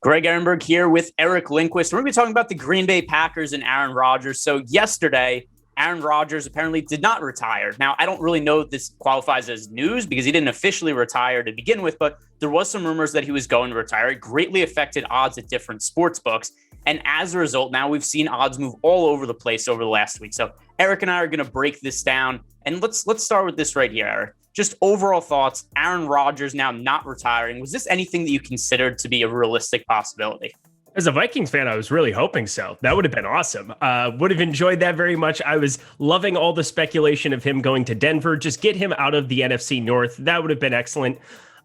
Greg Ehrenberg here with Eric Lindquist. We're going to be talking about the Green Bay Packers and Aaron Rodgers. So yesterday, Aaron Rodgers apparently did not retire. Now, I don't really know if this qualifies as news because he didn't officially retire to begin with, but there was some rumors that he was going to retire. It greatly affected odds at different sports books. And as a result, now we've seen odds move all over the place over the last week. So Eric and I are going to break this down. And let's start with this right here, Eric. Just overall thoughts, Aaron Rodgers now not retiring. Was this anything that you considered to be a realistic possibility? As a Vikings fan, I was really hoping so. That would have been awesome. Would have enjoyed that very much. I was loving all the speculation of him going to Denver. Just get him out of the NFC North. That would have been excellent.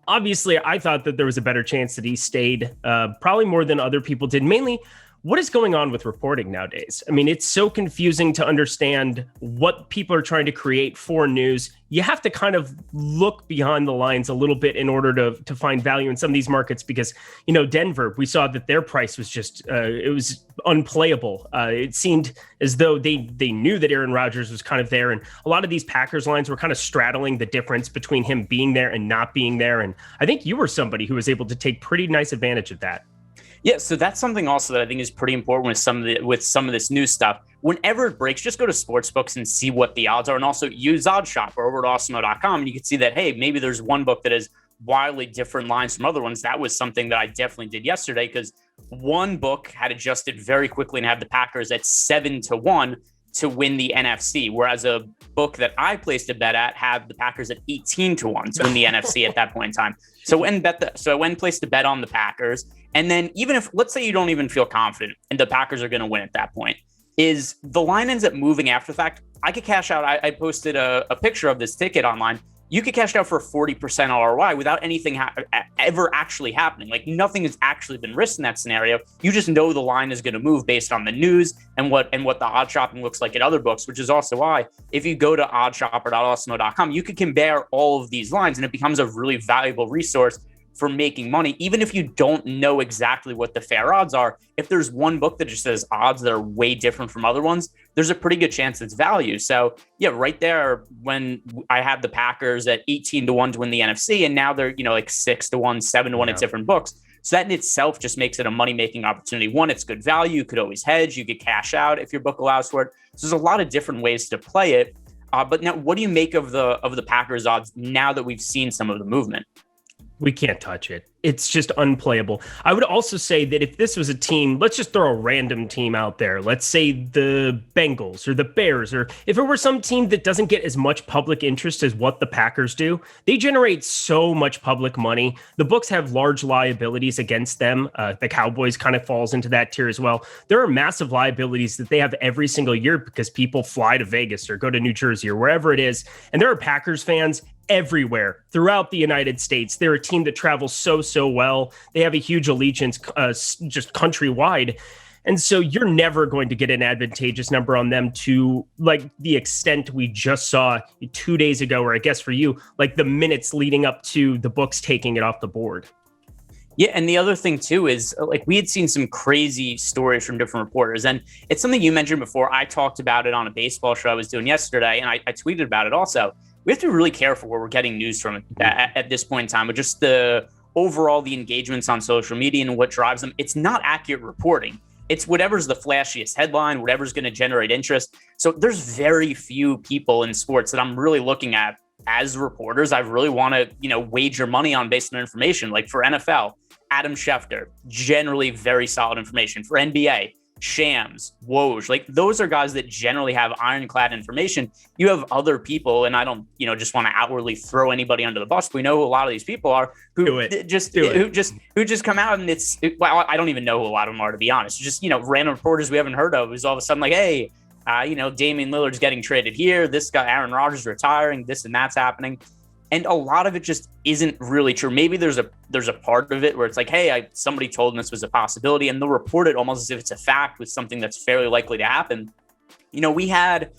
Obviously, I thought that there was a better chance that he stayed, probably more than other people did. Mainly, what is going on with reporting nowadays? I mean, it's so confusing to understand what people are trying to create for news. You have to kind of look behind the lines a little bit in order to find value in some of these markets because, you know, Denver, we saw that their price was just, it was unplayable. It seemed as though they knew that Aaron Rodgers was kind of there. And a lot of these Packers lines were kind of straddling the difference between him being there and not being there. And I think you were somebody who was able to take pretty nice advantage of that. Yeah, so that's something also that I think is pretty important with some of this new stuff. Whenever it breaks, just go to sportsbooks and see what the odds are, and also use OddsShopper over at Awesemo.com, and you can see that, hey, maybe there's one book that has wildly different lines from other ones. That was something that I definitely did yesterday because one book had adjusted very quickly and had the Packers at 7-1 to win the NFC, whereas a book that I placed a bet at had the Packers at 18-1 to win the NFC at that point in time. So I went and placed a bet on the Packers. And then even if, let's say you don't even feel confident and the Packers are going to win at that point, is the line ends up moving after the fact, I could cash out. I posted a picture of this ticket online. You could cash out for a 40% ROI without anything ever actually happening. Like nothing has actually been risked in that scenario. You just know the line is going to move based on the news and what the odd shopping looks like at other books, which is also why if you go to oddshopper.awesemo.com, you can compare all of these lines and it becomes a really valuable resource for making money, even if you don't know exactly what the fair odds are. If there's one book that just says odds that are way different from other ones, there's a pretty good chance it's value. So yeah, right there, when I had the Packers at 18-1 to win the NFC, and now they're, like 6-1, 7-1 at different books. So that in itself just makes it a money-making opportunity. One, it's good value. You could always hedge. You could cash out if your book allows for it. So there's a lot of different ways to play it. But now, what do you make of the Packers odds now that we've seen some of the movement? We can't touch it. It's just unplayable. I would also say that if this was a team, let's just throw a random team out there. Let's say the Bengals or the Bears, or if it were some team that doesn't get as much public interest as what the Packers do, they generate so much public money. The books have large liabilities against them. The Cowboys kind of falls into that tier as well. There are massive liabilities that they have every single year because people fly to Vegas or go to New Jersey or wherever it is. And there are Packers fans everywhere throughout the United States. They're a team that travels so well. They have a huge allegiance just countrywide. And so you're never going to get an advantageous number on them to like the extent we just saw 2 days ago, or I guess for you, like the minutes leading up to the books taking it off the board. Yeah, and the other thing too is like we had seen some crazy stories from different reporters, and it's something you mentioned before. I talked about it on a baseball show I was doing yesterday, and I tweeted about it also. We have to be really careful where we're getting news from at this point in time, but just the engagements on social media and what drives them. It's not accurate reporting. It's whatever's the flashiest headline, whatever's going to generate interest. So there's very few people in sports that I'm really looking at as reporters. I really want to, wager money on based on information. Like for NFL, Adam Schefter, generally very solid information. For NBA, Shams, Woj, like those are guys that generally have ironclad information. You have other people, and I don't, just want to outwardly throw anybody under the bus. But we know who a lot of these people are who just come out and I don't even know who a lot of them are, to be honest. Just, random reporters we haven't heard of who's all of a sudden like, hey, Damian Lillard's getting traded here. This guy, Aaron Rodgers, retiring. This and that's happening. And a lot of it just isn't really true. Maybe there's a part of it where it's like, hey, somebody told me this was a possibility, and they'll report it almost as if it's a fact with something that's fairly likely to happen. We had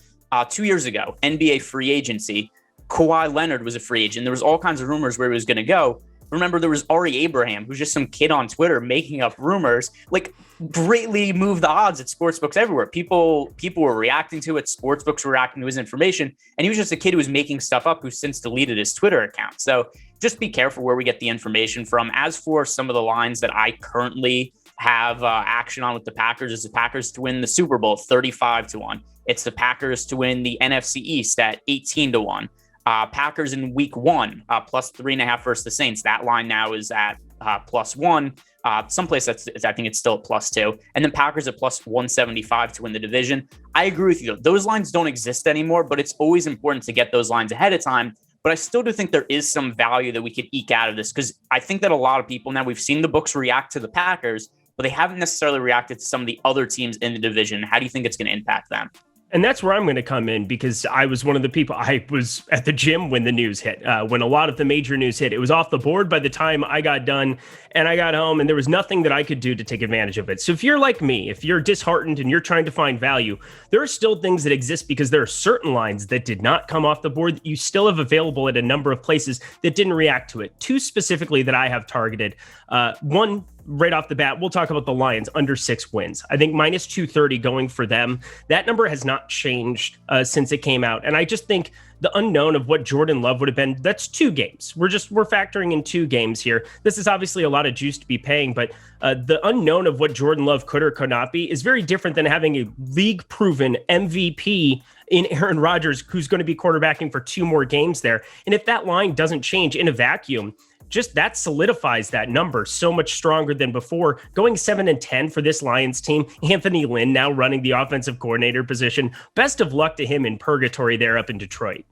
2 years ago, NBA free agency. Kawhi Leonard was a free agent. There was all kinds of rumors where he was going to go. Remember, there was Ari Abraham, who's just some kid on Twitter making up rumors, like greatly moved the odds at sportsbooks everywhere. People were reacting to it. Sportsbooks were reacting to his information. And he was just a kid who was making stuff up, who's since deleted his Twitter account. So just be careful where we get the information from. As for some of the lines that I currently have action on with the Packers, is the Packers to win the Super Bowl 35-1. It's the Packers to win the NFC East at 18-1. Packers in week 1 plus 3.5 versus the Saints. That line now is at +1. Someplace I think it's still at +2. And then Packers at plus 175 to win the division. I agree with you. Those lines don't exist anymore, but it's always important to get those lines ahead of time. But I still do think there is some value that we could eke out of this, because I think that a lot of people now, we've seen the books react to the Packers, but they haven't necessarily reacted to some of the other teams in the division. How do you think it's going to impact them? And that's where I'm going to come in, because I was one of the people. I was at the gym when the news hit, when a lot of the major news hit. It was off the board by the time I got done and I got home, and there was nothing that I could do to take advantage of it. So if you're like me, if you're disheartened and you're trying to find value, there are still things that exist, because there are certain lines that did not come off the board that you still have available at a number of places that didn't react to it. Two specifically that I have targeted. One, right off the bat, we'll talk about the Lions under 6 wins. I think minus 230 going for them. That number has not changed since it came out. And I just think the unknown of what Jordan Love would have been, that's 2 games. We're factoring in 2 games here. This is obviously a lot of juice to be paying, but the unknown of what Jordan Love could or could not be is very different than having a league proven MVP in Aaron Rodgers, who's going to be quarterbacking for 2 more games there. And if that line doesn't change in a vacuum, just that solidifies that number so much stronger than before. Going 7-10 for this Lions team. Anthony Lynn now running the offensive coordinator position. Best of luck to him in purgatory there up in Detroit.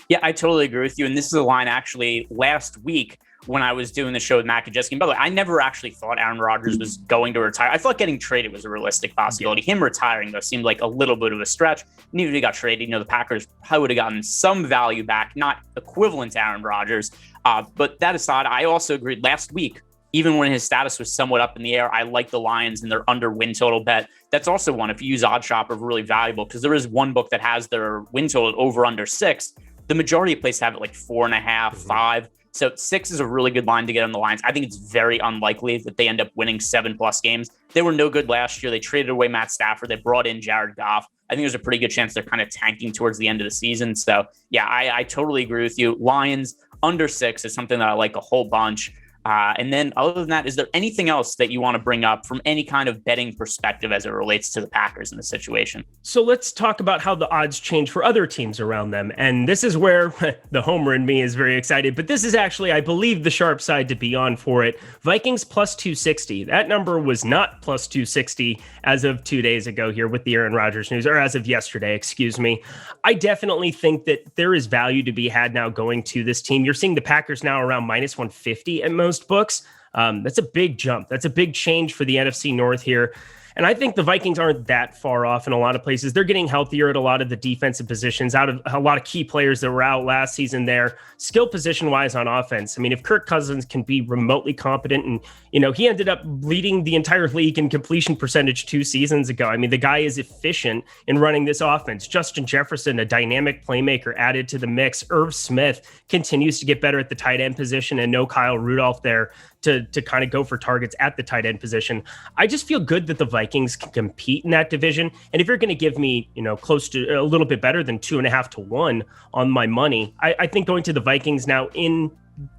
Yeah, I totally agree with you. And this is a line actually last week when I was doing the show with Matt Kajeski. By the way, I never actually thought Aaron Rodgers was going to retire. I thought getting traded was a realistic possibility. Yeah. Him retiring, though, seemed like a little bit of a stretch. And even if he got traded, the Packers probably would have gotten some value back, not equivalent to Aaron Rodgers. But that aside, I also agreed last week, even when his status was somewhat up in the air, I like the Lions and their under win total bet. That's also one, if you use OddsShopper, really valuable, because there is one book that has their win total over under 6. The majority of places have it like 4.5, 5. So 6 is a really good line to get on the Lions. I think it's very unlikely that they end up winning 7+ games. They were no good last year. They traded away Matt Stafford. They brought in Jared Goff. I think there's a pretty good chance they're kind of tanking towards the end of the season. So yeah, I totally agree with you. Lions under 6 is something that I like a whole bunch. And then other than that, is there anything else that you want to bring up from any kind of betting perspective as it relates to the Packers in the situation? So let's talk about how the odds change for other teams around them. And this is where the homer in me is very excited, but this is actually, I believe, the sharp side to be on for it. Vikings plus 260. That number was not plus 260 as of 2 days ago here with the Aaron Rodgers news, or as of yesterday, excuse me. I definitely think that there is value to be had now going to this team. You're seeing the Packers now around minus 150 at most books. That's a big jump. That's a big change for the NFC North here. And I think the Vikings aren't that far off in a lot of places. They're getting healthier at a lot of the defensive positions, out of a lot of key players that were out last season there, skill position wise on offense. I mean, if Kirk Cousins can be remotely competent, and, he ended up leading the entire league in completion percentage 2 seasons ago. I mean, the guy is efficient in running this offense. Justin Jefferson, a dynamic playmaker added to the mix. Irv Smith continues to get better at the tight end position, and no Kyle Rudolph there to kind of go for targets at the tight end position. I just feel good that the Vikings can compete in that division. And if you're going to give me, close to a little bit better than 2.5 to 1 on my money, I think going to the Vikings now in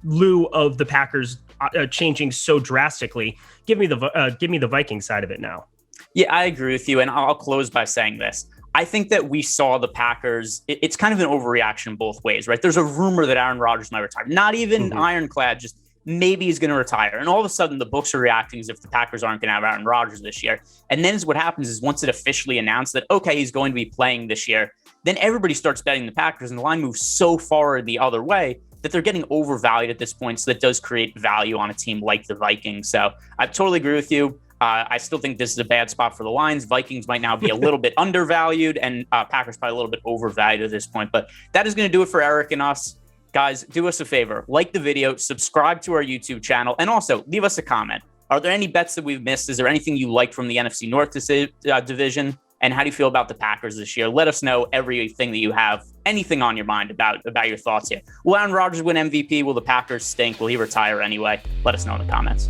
lieu of the Packers changing so drastically, give me the Viking side of it now. Yeah, I agree with you. And I'll close by saying this. I think that we saw the Packers, it's kind of an overreaction both ways, right? There's a rumor that Aaron Rodgers might retire. Not even ironclad, just maybe he's going to retire. And all of a sudden, the books are reacting as if the Packers aren't going to have Aaron Rodgers this year. And then what happens is once it officially announced that, okay, he's going to be playing this year, then everybody starts betting the Packers, and the line moves so far the other way that they're getting overvalued at this point. So that does create value on a team like the Vikings. So I totally agree with you. I still think this is a bad spot for the Lions. Vikings might now be a little bit undervalued, and Packers probably a little bit overvalued at this point. But that is going to do it for Eric and us. Guys, do us a favor, like the video, subscribe to our YouTube channel, and also leave us a comment. Are there any bets that we've missed? Is there anything you like from the NFC North division? And how do you feel about the Packers this year? Let us know everything that you have, anything on your mind about your thoughts here. Will Aaron Rodgers win MVP? Will the Packers stink? Will he retire anyway? Let us know in the comments.